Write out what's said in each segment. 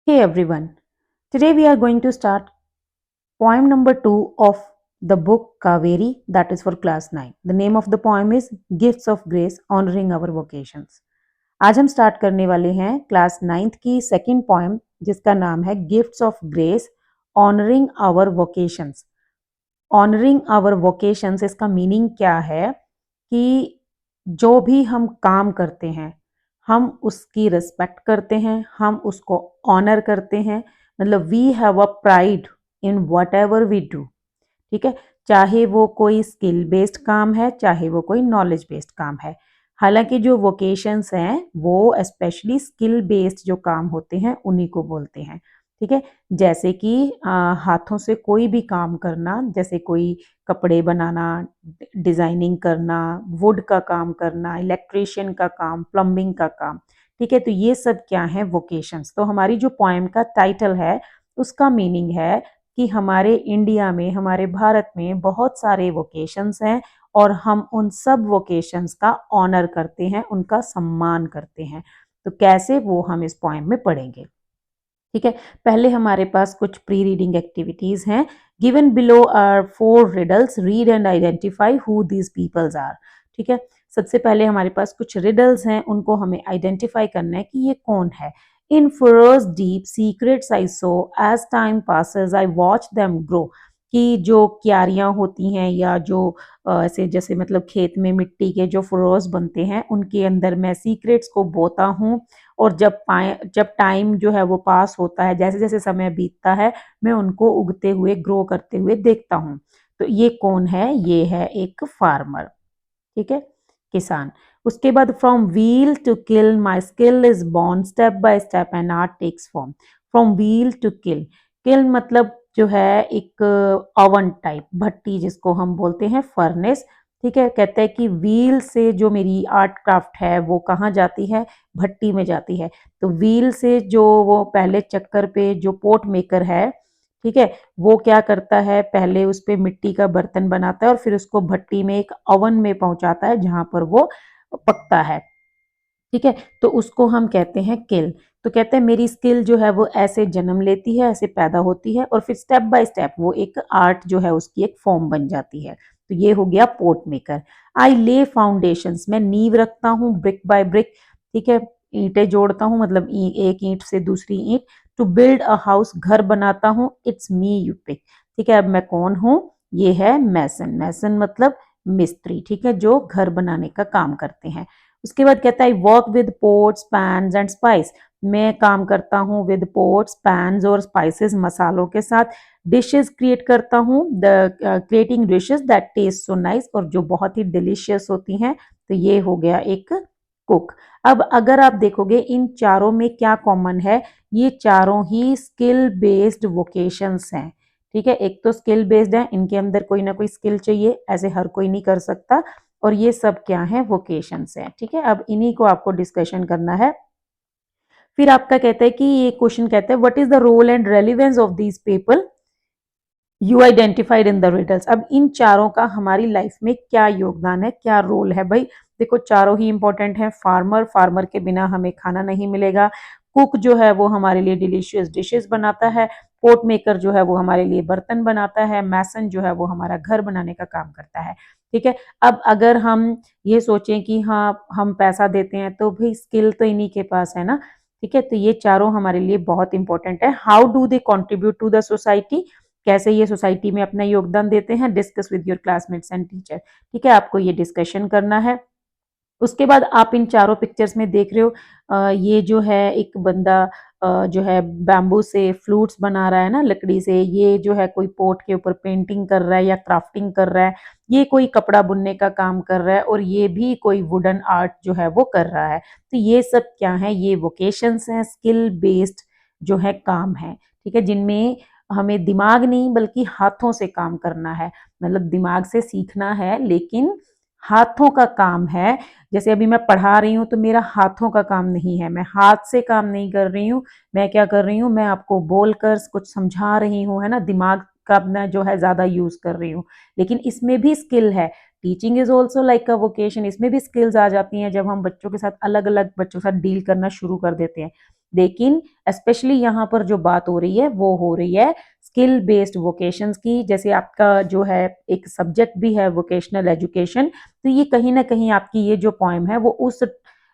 Hey everyone, today we are going to start poem number 2 of the book Kaveri, that is for class 9. The name of the poem is Gifts of Grace Honoring Our Vocations. आज हम start करने वाले हैं class 9th की second poem जिसका नाम है gifts of grace honouring our vocations. Honouring our vocations इसका मीनिंग क्या है कि जो भी हम काम करते हैं हम उसकी रिस्पेक्ट करते हैं, हम उसको ऑनर करते हैं। मतलब we have a pride in whatever we do. ठीक है, चाहे वो कोई स्किल बेस्ड काम है, चाहे वो कोई नॉलेज बेस्ड काम है। हालांकि जो वोकेशंस हैं वो स्पेशली स्किल बेस्ड जो काम होते हैं उन्हीं को बोलते हैं। ठीक है, जैसे कि हाथों से कोई भी काम करना, जैसे कोई कपड़े बनाना, डिजाइनिंग करना, वुड का काम करना, इलेक्ट्रिशियन का काम, प्लम्बिंग का काम। ठीक है, तो ये सब क्या है, वोकेशंस। तो हमारी जो पोएम का टाइटल है उसका मीनिंग है कि हमारे इंडिया में, हमारे भारत में बहुत सारे वोकेशंस हैं और हम उन सब वोकेशंस का ऑनर करते हैं, उनका सम्मान करते हैं। तो कैसे, वो हम इस पोएम में पढ़ेंगे। ठीक है, पहले हमारे पास कुछ प्री रीडिंग एक्टिविटीज हैं। Given below are 4 riddles, read and identify who these peoples are. ठीक है, सबसे पहले हमारे पास कुछ रिडल्स हैं, उनको हमें आइडेंटिफाई करना है कि ये कौन है। In furrows deep secrets I sow, as time passes I watch them grow. कि जो क्यारियां होती हैं या जो ऐसे जैसे मतलब खेत में मिट्टी के जो फरोज बनते हैं उनके अंदर मैं सीक्रेट्स को बोता हूँ। और जब टाइम जो है वो पास होता है, जैसे जैसे समय बीतता है, मैं उनको उगते हुए, ग्रो करते हुए देखता हूँ। तो ये कौन है, ये है एक फार्मर। ठीक है, किसान। उसके बाद from wheel to kiln my skill is born, step by step an art takes form. From wheel to kiln, kiln मतलब जो है एक ओवन टाइप, भट्टी जिसको हम बोलते हैं फर्नेस। ठीक है, कहते हैं कि व्हील से जो मेरी आर्ट क्राफ्ट है वो कहाँ जाती है, भट्टी में जाती है। तो व्हील से जो वो पहले चक्कर पे जो पोट मेकर है, ठीक है, वो क्या करता है, पहले उस पे मिट्टी का बर्तन बनाता है और फिर उसको भट्टी में एक ओवन में पहुंचाता है जहां पर वो पकता है। ठीक है, तो उसको हम कहते हैं किल। तो कहते हैं मेरी स्किल जो है वो ऐसे जन्म लेती है, ऐसे पैदा होती है और फिर स्टेप बाय स्टेप वो एक आर्ट जो है उसकी एक फॉर्म बन जाती है। तो ये हो गया पोट मेकर। आई ले फाउंडेशंस, मैं नींव रखता हूँ, ब्रिक बाय ब्रिक। ठीक है, ईंटें जोड़ता हूँ, मतलब एक ईंट से दूसरी ईंट। टू बिल्ड अ हाउस, घर बनाता हूँ। It's me you pick. ठीक है, अब मैं कौन हूँ, ये है मैसन। मैसन मतलब मिस्त्री। ठीक है, जो घर बनाने का काम करते हैं। उसके बाद कहता है work with pots pans and spice, मैं काम करता हूँ विद पोट्स पैन्स और स्पाइसेस, मसालों के साथ। डिशेस क्रिएट करता हूँ, the creating dishes that taste so nice, और जो बहुत ही डिलीशियस होती हैं। तो ये हो गया एक कुक। अब अगर आप देखोगे इन चारों में क्या कॉमन है, ये चारों ही स्किल बेस्ड वोकेशंस हैं। ठीक है, एक तो स्किल बेस्ड है, इनके अंदर कोई ना कोई स्किल चाहिए, ऐसे हर कोई नहीं कर सकता। और ये सब क्या है, वोकेशंस हैं। ठीक है, अब इन्हीं को आपको डिस्कशन करना है। फिर आपका कहता है कि ये क्वेश्चन कहता है what is the role and relevance of these people you identified in the riddles. अब इन चारों का हमारी लाइफ में क्या योगदान है, क्या रोल है। भाई देखो, चारों ही इंपॉर्टेंट है। फार्मर, फार्मर के बिना हमें खाना नहीं मिलेगा। कुक जो है वो हमारे लिए डिलीशियस डिशेस बनाता है। पोट मेकर जो है वो हमारे लिए बर्तन बनाता है। मैसन जो है वो हमारा घर बनाने का काम करता है। ठीक है, अब अगर हम ये सोचें कि हाँ हम पैसा देते हैं, तो भाई स्किल तो इन्हीं के पास है ना। ठीक है, तो ये चारों हमारे लिए बहुत इंपॉर्टेंट है। How do they contribute to the society, कैसे ये सोसाइटी में अपना योगदान देते हैं। Discuss with your classmates and teacher. ठीक है, आपको ये डिस्कशन करना है। उसके बाद आप इन चारों पिक्चर्स में देख रहे हो, ये जो है एक बंदा जो है बैम्बू से फ्लूट्स बना रहा है ना, लकड़ी से। ये जो है कोई पोट के ऊपर पेंटिंग कर रहा है या क्राफ्टिंग कर रहा है। ये कोई कपड़ा बुनने का काम कर रहा है और ये भी कोई वुडन आर्ट जो है वो कर रहा है। तो ये सब क्या है, ये वोकेशंस हैं, स्किल बेस्ड जो है काम है। ठीक है, जिनमें हमें दिमाग नहीं बल्कि हाथों से काम करना है। मतलब दिमाग से सीखना है लेकिन हाथों का काम है। जैसे अभी मैं पढ़ा रही हूँ तो मेरा हाथों का काम नहीं है, मैं हाथ से काम नहीं कर रही हूँ। मैं क्या कर रही हूँ, मैं आपको बोलकर कुछ समझा रही हूँ, है ना। दिमाग का अपना जो है ज्यादा यूज कर रही हूँ। लेकिन इसमें भी स्किल है। Teaching is also like a vocation. इसमें भी स्किल्स आ जाती हैं जब हम बच्चों के साथ, अलग अलग बच्चों के साथ डील करना शुरू कर देते हैं। लेकिन स्पेशली यहाँ पर जो बात हो रही है वो हो रही है स्किल बेस्ड वोकेशंस की। जैसे आपका जो है एक सब्जेक्ट भी है वोकेशनल एजुकेशन, तो ये कहीं ना कहीं आपकी ये जो पॉइम है वो उस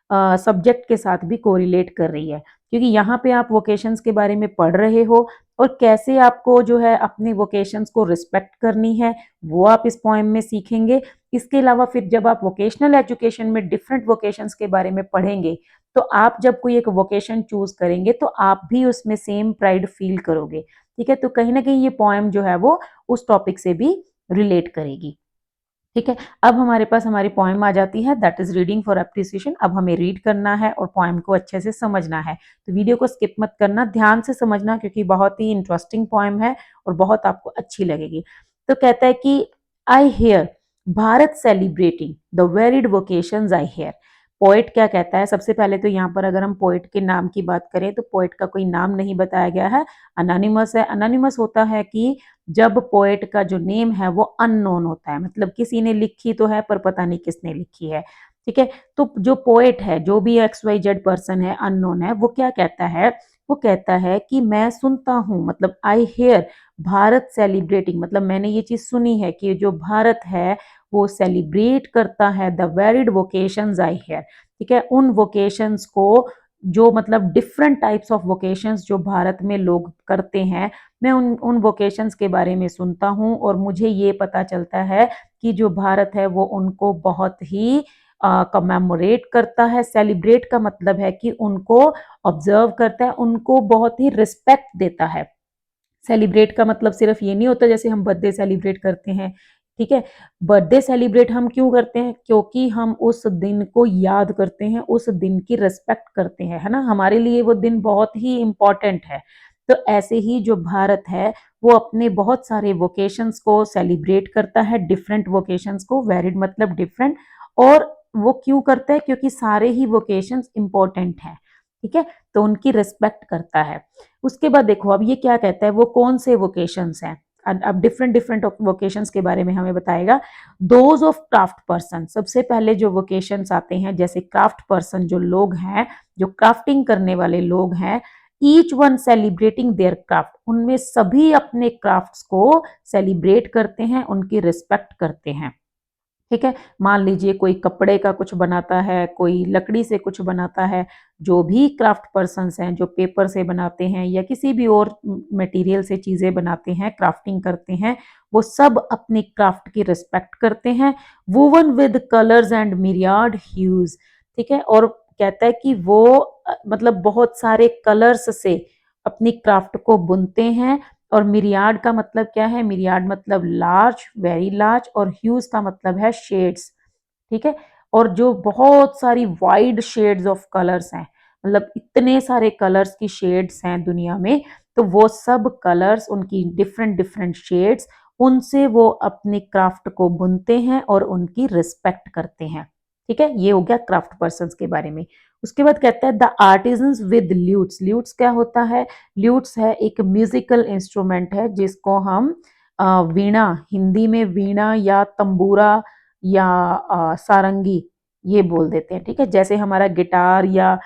सब्जेक्ट के साथ भी कोरिलेट कर रही है, क्योंकि यहाँ पे आप वोकेशंस के बारे में पढ़ रहे हो और कैसे आपको जो है अपने वोकेशंस को रिस्पेक्ट करनी है वो आप इस पोएम में सीखेंगे। इसके अलावा फिर जब आप वोकेशनल एजुकेशन में डिफरेंट वोकेशंस के बारे में पढ़ेंगे तो आप जब कोई एक वोकेशन चूज करेंगे तो आप भी उसमें सेम प्राइड फील करोगे। ठीक है, तो कहीं ना कहीं ये पोएम जो है वो उस टॉपिक से भी रिलेट करेगी। ठीक है, अब हमारे पास हमारी पोएम आ जाती है, that is reading for appreciation. अब हमें रीड करना है और पोएम को अच्छे से समझना है, तो वीडियो को स्किप मत करना, ध्यान से समझना, क्योंकि बहुत ही इंटरेस्टिंग पोएम है और बहुत आपको अच्छी लगेगी। तो कहता है कि I hear Bharat celebrating the varied vocations I hear. Poet क्या कहता है, सबसे पहले तो यहाँ पर अगर हम पोएट के नाम की बात करें तो पोएट का कोई नाम नहीं बताया गया है, अनोनिमस है। अनोनिमस होता है कि जब पोएट का जो नेम है वो अननोन होता है, मतलब किसी ने लिखी तो है पर पता नहीं किसने लिखी है। ठीक है, तो जो पोएट है, जो भी XYZ पर्सन है, अननोन है, वो क्या कहता है, वो कहता है कि मैं सुनता हूँ, मतलब आई हेयर भारत सेलिब्रेटिंग, मतलब मैंने ये चीज सुनी है कि जो भारत है वो सेलिब्रेट करता है the varied vocations I hear. ठीक है, उन वोकेशंस को जो मतलब डिफरेंट टाइप्स ऑफ वोकेशंस जो भारत में लोग करते हैं, मैं उन वोकेशंस के बारे में सुनता हूँ और मुझे ये पता चलता है कि जो भारत है वो उनको बहुत ही कमेमोरेट करता है। सेलिब्रेट का मतलब है कि उनको ऑब्जर्व करता है, उनको बहुत ही रिस्पेक्ट देता है। सेलिब्रेट का मतलब सिर्फ ये नहीं होता जैसे हम बर्थडे सेलिब्रेट करते हैं। ठीक है, बर्थडे सेलिब्रेट हम क्यों करते हैं, क्योंकि हम उस दिन को याद करते हैं, उस दिन की रिस्पेक्ट करते हैं, है ना, हमारे लिए वो दिन बहुत ही इंपॉर्टेंट है। तो ऐसे ही जो भारत है वो अपने बहुत सारे वोकेशंस को सेलिब्रेट करता है, डिफरेंट वोकेशंस को, वेरिड मतलब डिफरेंट। और वो क्यों करता है, क्योंकि सारे ही वोकेशंस इंपॉर्टेंट हैं। ठीक है, तो उनकी रिस्पेक्ट करता है। उसके बाद देखो अब ये क्या कहता है, वो कौन से वोकेशंस हैं। अब डिफरेंट डिफरेंट वोकेशंस के बारे में हमें बताएगा। दोज ऑफ क्राफ्ट पर्सन, सबसे पहले जो वोकेशंस आते हैं, जैसे क्राफ्ट पर्सन जो लोग हैं, जो क्राफ्टिंग करने वाले लोग हैं, each one celebrating there craft, उनमें सभी अपने क्राफ्ट्स को सेलिब्रेट करते हैं, उनकी रिस्पेक्ट करते हैं। ठीक है, मान लीजिए कोई कपड़े का कुछ बनाता है, कोई लकड़ी से कुछ बनाता है, जो भी क्राफ्ट पर्सन्स हैं जो पेपर से बनाते हैं या किसी भी और मटेरियल से चीजें बनाते हैं, क्राफ्टिंग करते हैं, वो सब अपनी क्राफ्ट की रिस्पेक्ट करते हैं। Woven with colours and myriad hues. ठीक है, और कहता है कि वो मतलब बहुत सारे कलर्स से अपनी क्राफ्ट को बुनते हैं। और मिरियाड का मतलब क्या है, मिरियाड मतलब लार्ज, वेरी लार्ज, और ह्यूज का मतलब है शेड्स। ठीक है, और जो बहुत सारी वाइड शेड्स ऑफ कलर्स हैं, मतलब इतने सारे कलर्स की शेड्स हैं दुनिया में, तो वो सब कलर्स, उनकी डिफरेंट डिफरेंट शेड्स, उनसे वो अपने क्राफ्ट को बुनते हैं और उनकी रिस्पेक्ट करते हैं। ठीक है, ये हो गया क्राफ्ट पर्सन के बारे में। उसके बाद कहता है द आर्टिजन्स विद ल्यूट्स। ल्यूट्स क्या होता है, ल्यूट्स है एक म्यूजिकल इंस्ट्रूमेंट है जिसको हम वीणा, हिंदी में वीणा या तंबूरा या सारंगी ये बोल देते हैं। ठीक है, जैसे हमारा गिटार या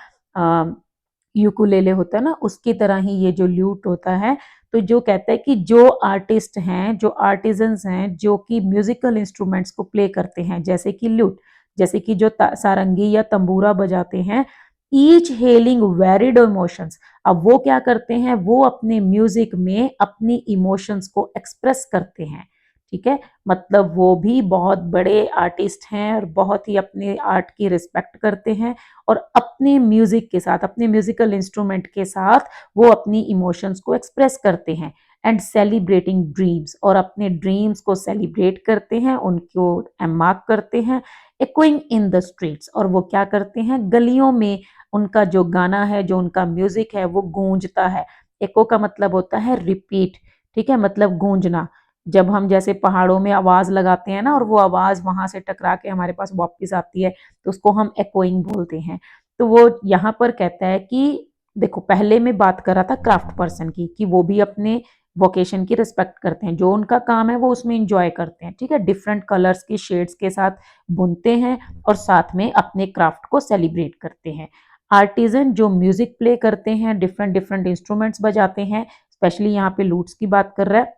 यूकुलेले होता है ना, उसकी तरह ही ये जो ल्यूट होता है। तो जो कहता है कि जो आर्टिस्ट हैं, जो आर्टिजन्स हैं, जो कि म्यूजिकल इंस्ट्रूमेंट्स को प्ले करते हैं, जैसे कि ल्यूट, जैसे कि जो सारंगी या तंबूरा बजाते हैं, ईच हेलिंग वेरिड इमोशंस। अब वो क्या करते हैं, वो अपने म्यूजिक में अपनी इमोशंस को एक्सप्रेस करते हैं। ठीक है, मतलब वो भी बहुत बड़े आर्टिस्ट हैं और बहुत ही अपने आर्ट की रिस्पेक्ट करते हैं, और अपने म्यूजिक के साथ, अपने म्यूजिकल इंस्ट्रूमेंट के साथ वो अपनी इमोशंस को एक्सप्रेस करते हैं। एंड सेलिब्रेटिंग ड्रीम्स, और अपने ड्रीम्स को सेलिब्रेट करते हैं, उनको मार्क करते हैं। एक्विंग इन द स्ट्रीट्स, और वो क्या करते हैं, गलियों में उनका जो गाना है, जो उनका म्यूजिक है, वो गूंजता है। एको का मतलब होता है रिपीट। ठीक है, मतलब गूंजना। जब हम जैसे पहाड़ों में आवाज लगाते हैं ना, और वो आवाज वहां से टकरा के हमारे पास वापस आती है, तो उसको हम एकोइंग बोलते हैं। तो वो यहाँ पर कहता है कि देखो, पहले में बात कर रहा था क्राफ्ट पर्सन की, कि वो भी अपने वोकेशन की रिस्पेक्ट करते हैं, जो उनका काम है वो उसमें इंजॉय करते हैं। ठीक है, डिफरेंट कलर्स की शेड्स के साथ बुनते हैं और साथ में अपने क्राफ्ट को सेलिब्रेट करते हैं। आर्टिजन जो म्यूजिक प्ले करते हैं, डिफरेंट डिफरेंट इंस्ट्रूमेंट्स बजाते हैं, स्पेशली यहाँ पे लूट्स की बात कर रहा है,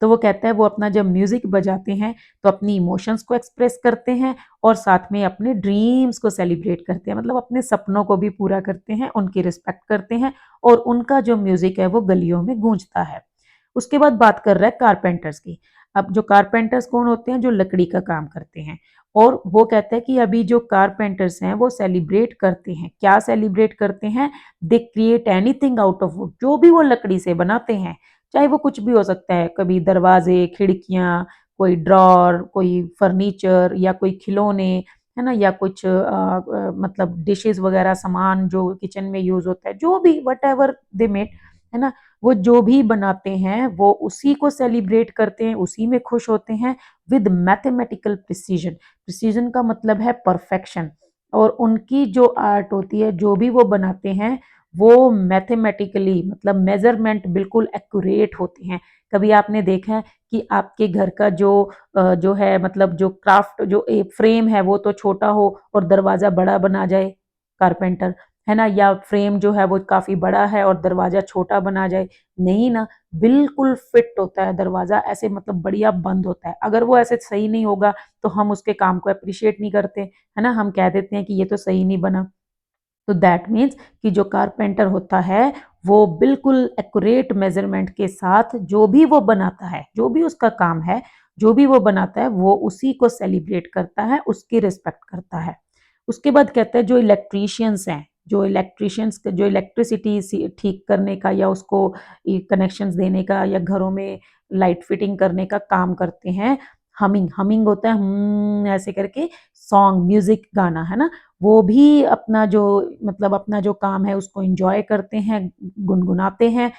तो वो कहता है वो अपना जब म्यूजिक बजाते हैं तो अपनी इमोशंस को एक्सप्रेस करते हैं और साथ में अपने ड्रीम्स को सेलिब्रेट करते हैं, मतलब अपने सपनों को भी पूरा करते हैं, उनकी रिस्पेक्ट करते हैं और उनका जो म्यूजिक है वो गलियों में गूंजता है। उसके बाद बात कर रहा है कारपेंटर्स की। अब जो कारपेंटर्स कौन होते हैं? जो लकड़ी का काम करते हैं। और वो कहता है कि अभी जो कारपेंटर्स हैं वो सेलिब्रेट करते हैं, क्या सेलिब्रेट करते हैं? They create anything out of would, जो भी वो लकड़ी से बनाते हैं, चाहे वो कुछ भी हो सकता है, कभी दरवाजे, खिड़कियां, कोई ड्रॉर, कोई फर्नीचर या कोई खिलौने, है ना, या कुछ मतलब डिशेस वगैरह सामान जो किचन में यूज होता है, जो भी वट एवर दे मेड, है ना, वो जो भी बनाते हैं वो उसी को सेलिब्रेट करते हैं, उसी में खुश होते हैं विद मैथमेटिकल प्रिसीजन। प्रिसीजन का मतलब है परफेक्शन। और उनकी जो आर्ट होती है, जो भी वो बनाते हैं, वो मैथमेटिकली मतलब मेजरमेंट बिल्कुल एक्यूरेट होते हैं। कभी आपने देखा है कि आपके घर का जो है मतलब जो क्राफ्ट जो एक फ्रेम है वो तो छोटा हो और दरवाजा बड़ा बना जाए कारपेंटर, है ना, या फ्रेम जो है वो काफी बड़ा है और दरवाजा छोटा बना जाए, नहीं ना, बिल्कुल फिट होता है दरवाजा, ऐसे मतलब बढ़िया बंद होता है। अगर वो ऐसे सही नहीं होगा तो हम उसके काम को अप्रिशिएट नहीं करते, है ना, हम कह देते हैं कि ये तो सही नहीं बना। तो दैट मीन्स कि जो कारपेंटर होता है वो बिल्कुल एक्यूरेट मेजरमेंट के साथ जो भी वो बनाता है, जो भी उसका काम है, जो भी वो बनाता है, वो उसी को सेलिब्रेट करता है, उसकी रिस्पेक्ट करता है। उसके बाद कहता है जो इलेक्ट्रीशियंस हैं, जो इलेक्ट्रिसिटी ठीक करने का या उसको कनेक्शंस देने का या घरों में लाइट फिटिंग करने का काम करते हैं, हमिंग हमिंग होता है, ऐसे करके सॉन्ग म्यूजिक गाना, है ना, वो भी अपना जो मतलब अपना जो काम है उसको एंजॉय करते हैं, गुनगुनाते हैं।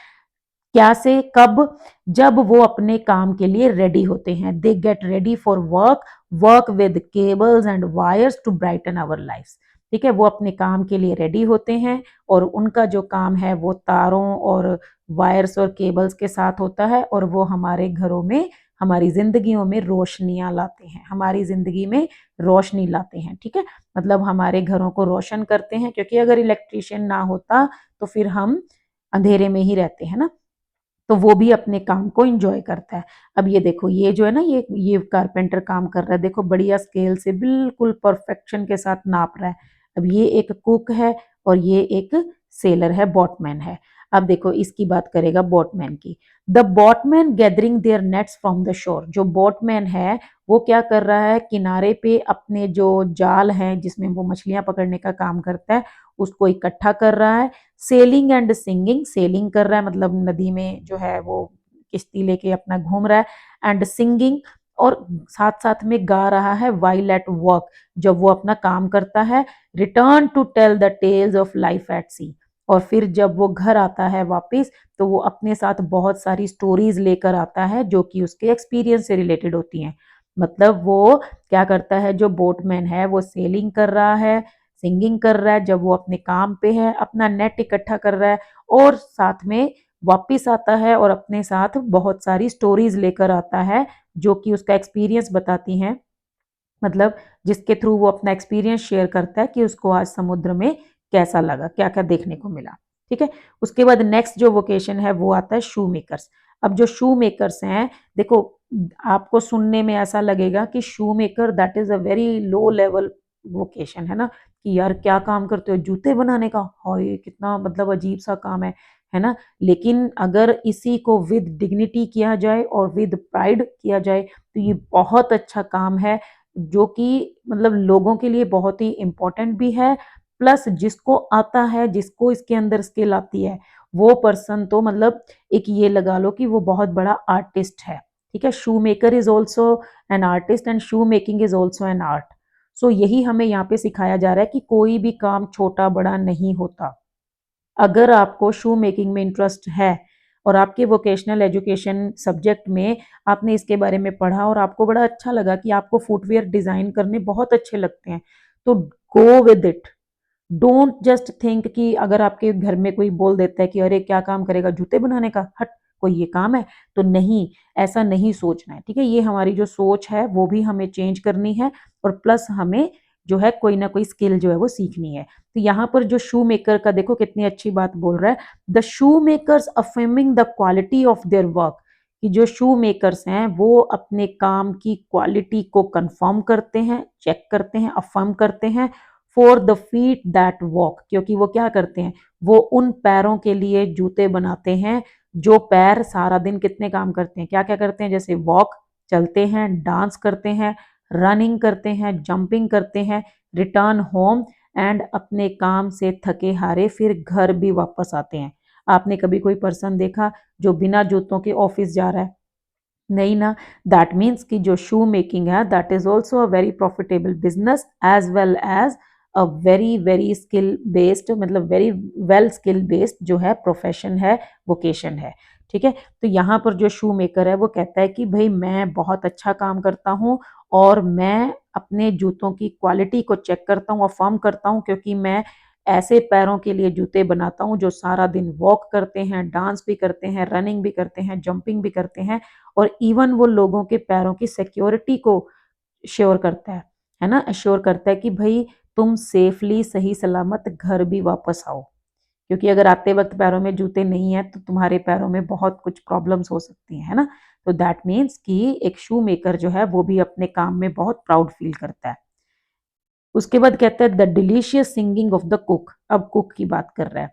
क्या से कब? जब वो अपने काम के लिए रेडी होते हैं, they get ready for work, work with cables and wires to brighten our lifes. ठीक है, वो अपने काम के लिए रेडी होते हैं और उनका जो काम है वो तारों और वायर्स और केबल्स के साथ होता है और वो हमारे घरों में, हमारी जिंदगियों में रोशनियां लाते हैं, हमारी जिंदगी में रोशनी लाते हैं। ठीक है, मतलब हमारे घरों को रोशन करते हैं, क्योंकि अगर इलेक्ट्रिशियन ना होता तो फिर हम अंधेरे में ही रहते हैं ना। तो वो भी अपने काम को एंजॉय करता है। अब ये देखो, ये जो है ना, ये कारपेंटर काम कर रहा है, देखो बढ़िया स्केल से बिल्कुल परफेक्शन के साथ नाप रहा है। अब ये एक कुक है और ये एक सेलर है, बॉटमैन है। अब देखो इसकी बात करेगा बॉटमैन की। The boatman gathering their nets from the shore. जो बॉटमैन है वो क्या कर रहा है? किनारे पे अपने जो जाल हैं जिसमें वो मछलियां पकड़ने का काम करता है उसको इकट्ठा कर रहा है। सेलिंग एंड सिंगिंग, सेलिंग कर रहा है मतलब नदी में जो है वो किश्ती लेके अपना घूम रहा है, एंड सिंगिंग, और साथ साथ में गा रहा है वाइल एट वर्क, जब वो अपना काम करता है। Return to tell the tales of life at sea, और फिर जब वो घर आता है वापस तो वो अपने साथ बहुत सारी स्टोरीज लेकर आता है जो कि उसके एक्सपीरियंस से रिलेटेड होती हैं। मतलब वो क्या करता है, जो बोटमैन है वो सेलिंग कर रहा है, सिंगिंग कर रहा है, जब वो अपने काम पे है अपना नेट इकट्ठा कर रहा है, और साथ में वापिस आता है और अपने साथ बहुत सारी स्टोरीज लेकर आता है जो कि उसका एक्सपीरियंस बताती हैं, मतलब जिसके थ्रू वो अपना एक्सपीरियंस शेयर करता है कि उसको आज समुद्र में कैसा लगा, क्या क्या देखने को मिला। ठीक है, उसके बाद नेक्स्ट जो वोकेशन है वो आता है शू मेकर्स। अब जो शू मेकर्स हैं, देखो आपको सुनने में ऐसा लगेगा कि shoe maker that is a very low level vocation, है ना, कि यार क्या काम करते हो, जूते बनाने का, हाय कितना मतलब अजीब सा काम है ना। लेकिन अगर इसी को विद डिग्निटी किया जाए और विद प्राइड किया जाए तो ये बहुत अच्छा काम है, जो कि मतलब लोगों के लिए बहुत ही इम्पोर्टेंट भी है। प्लस जिसको आता है, जिसको इसके अंदर स्किल आती है, वो पर्सन तो मतलब एक ये लगा लो कि वो बहुत बड़ा आर्टिस्ट है। ठीक है, shoe maker is also an artist and shoe making is also an art. So यही हमें यहाँ पे सिखाया जा रहा है कि कोई भी काम छोटा बड़ा नहीं होता। अगर आपको शू मेकिंग में इंटरेस्ट है और आपके वोकेशनल एजुकेशन सब्जेक्ट में आपने इसके बारे में पढ़ा और आपको बड़ा अच्छा लगा कि आपको फुटवियर डिजाइन करने बहुत अच्छे लगते हैं, तो go with it. Don't just think कि अगर आपके घर में कोई बोल देता है कि अरे क्या काम करेगा, जूते बनाने का, हट, कोई ये काम है, तो नहीं, ऐसा नहीं सोचना है। ठीक है, ये हमारी जो सोच है वो भी हमें चेंज करनी है, और प्लस हमें जो है कोई ना कोई स्किल जो है वो सीखनी है। तो यहाँ पर जो शू मेकर का देखो कितनी अच्छी बात बोल रहा है, the shoe makers affirming the quality of their work, कि जो शू मेकर्स हैं वो अपने काम की क्वालिटी को कंफर्म करते हैं, चेक करते हैं, अफर्म करते हैं for the feet that walk, क्योंकि वो क्या करते हैं, वो उन पैरों के लिए जूते बनाते हैं जो पैर सारा दिन कितने काम करते हैं, क्या क्या करते हैं, जैसे वॉक चलते हैं, डांस करते हैं, रनिंग करते हैं, जंपिंग करते हैं, रिटर्न होम एंड अपने काम से थके हारे फिर घर भी वापस आते हैं। आपने कभी कोई पर्सन देखा जो बिना जूतों के ऑफिस जा रहा है? नहीं ना। दैट मीन्स कि जो शू मेकिंग है that is also a very profitable business as well as a very very skill based, मतलब वेरी वेल स्किल बेस्ड जो है प्रोफेशन है, वोकेशन है। ठीक है, तो यहाँ पर जो शू मेकर है वो कहता है कि भाई मैं बहुत अच्छा काम करता हूँ और मैं अपने जूतों की क्वालिटी को चेक करता हूँ, अफर्म करता हूँ, क्योंकि मैं ऐसे पैरों के लिए जूते बनाता हूँ जो सारा दिन वॉक करते हैं, डांस भी करते हैं, रनिंग भी करते हैं, जंपिंग भी करते हैं, और इवन वो लोगों के पैरों की सिक्योरिटी को श्योर करता है ना, अश्योर करता है कि भाई तुम सेफली सही सलामत घर भी वापस आओ, क्योंकि अगर आते वक्त पैरों में जूते नहीं है तो तुम्हारे पैरों में बहुत कुछ प्रॉब्लम्स हो सकती हैं, है ना। तो दैट मीन्स कि एक शू मेकर जो है वो भी अपने काम में बहुत प्राउड फील करता है। उसके बाद कहता है the delicious singing of the cook, अब कुक की बात कर रहा है।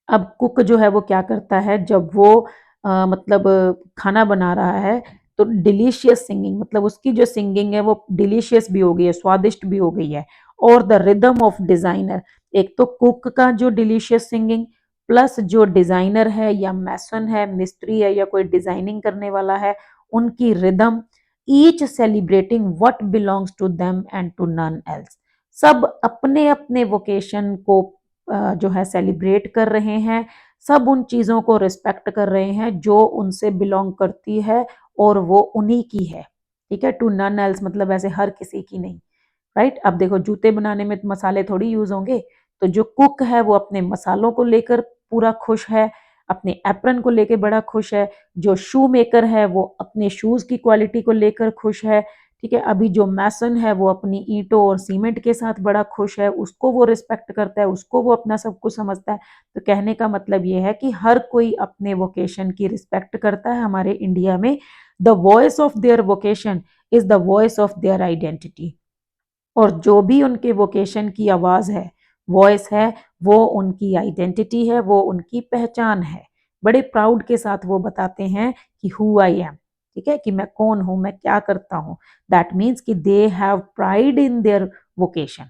अब कुक जो है वो क्या करता है, जब वो मतलब खाना बना रहा है तो डिलीशियस सिंगिंग, मतलब उसकी जो सिंगिंग है वो डिलीशियस भी हो गई है, स्वादिष्ट भी हो गई है, और द रिदम ऑफ डिजाइनर, एक तो कुक का जो डिलीशियस सिंगिंग प्लस जो डिजाइनर है या मैसन है, मिस्त्री है या कोई डिजाइनिंग करने वाला है, उनकी rhythm, each celebrating what belongs to them and to none else, सब अपने अपने वोकेशन को जो है सेलिब्रेट कर रहे हैं, सब उन चीज़ों को रिस्पेक्ट कर रहे हैं जो उनसे बिलोंग करती है और वो उन्हीं की है। ठीक है, टू नन एल्स मतलब ऐसे हर किसी की नहीं। राइट, अब देखो जूते बनाने में तो मसाले थोड़ी यूज होंगे, तो जो कुक है वो अपने मसालों को लेकर पूरा खुश है, अपने एप्रन को लेकर बड़ा खुश है, जो शू मेकर है वो अपने शूज की क्वालिटी को लेकर खुश है। ठीक है, अभी जो मैसन है वो अपनी ईंटों और सीमेंट के साथ बड़ा खुश है, उसको वो रिस्पेक्ट करता है, उसको वो अपना सब कुछ समझता है। तो कहने का मतलब ये है कि हर कोई अपने वोकेशन की रिस्पेक्ट करता है हमारे इंडिया में। The voice of their vocation is the voice of their identity, और जो भी उनके वोकेशन की आवाज है, वॉइस है, वो उनकी आइडेंटिटी है, वो उनकी पहचान है। बड़े प्राउड के साथ वो बताते हैं कि हु आई एम, ठीक है, कि मैं कौन हूं, मैं क्या करता हूं। दैट मीन्स कि they have pride in their vocation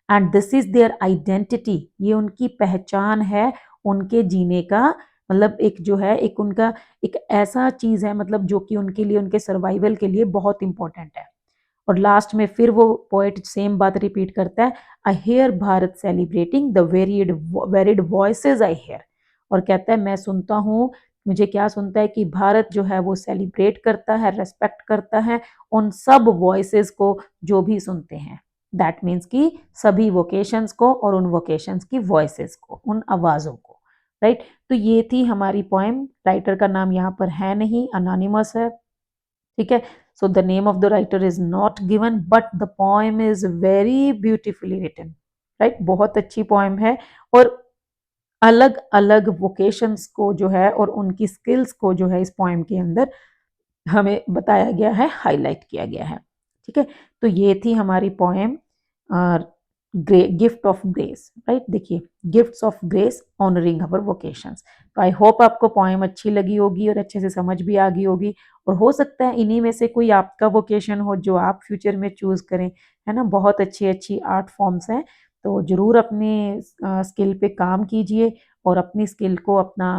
and this is their identity, ये उनकी पहचान है, उनके जीने का मतलब एक जो है एक उनका एक ऐसा चीज है, मतलब जो कि उनके लिए उनके सर्वाइवल के लिए बहुत इंपॉर्टेंट है। और लास्ट में फिर वो पोएट सेम बात रिपीट करता है, I hear Bharat celebrating the varied voices I hear, और कहता है मैं सुनता हूँ, मुझे क्या सुनता है कि भारत जो है वो सेलिब्रेट करता है, रेस्पेक्ट करता है उन सब वॉइसेस को जो भी सुनते हैं। दैट मीन्स कि सभी वोकेशंस को और उन वोकेशंस की वॉइसेस को, उन आवाजों को। राइट, तो ये थी हमारी पोएम। राइटर का नाम यहाँ पर है नहीं, अनोनिमस है। ठीक है, so the name of the writer is not given but the poem is very beautifully written. Right, बहुत अच्छी पोएम है, और अलग अलग वोकेशंस को जो है और उनकी स्किल्स को जो है इस पोएम के अंदर हमें बताया गया है, हाईलाइट किया गया है। ठीक है, तो ये थी हमारी poem gift of grace. Right, देखिए, gifts of grace honouring our vocations. तो आई होप आपको पोएम अच्छी लगी होगी और अच्छे से समझ भी आ गई होगी, और हो सकता है इन्हीं में से कोई आपका वोकेशन हो जो आप फ्यूचर में चूज करें, है ना। बहुत अच्छी अच्छी आर्ट फॉर्म्स हैं, तो जरूर अपने स्किल पे काम कीजिए और अपनी स्किल को, अपना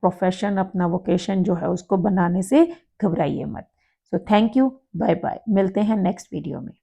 प्रोफेशन, अपना वोकेशन जो है उसको बनाने से घबराइए मत। So thank you, bye bye, मिलते हैं नेक्स्ट वीडियो में।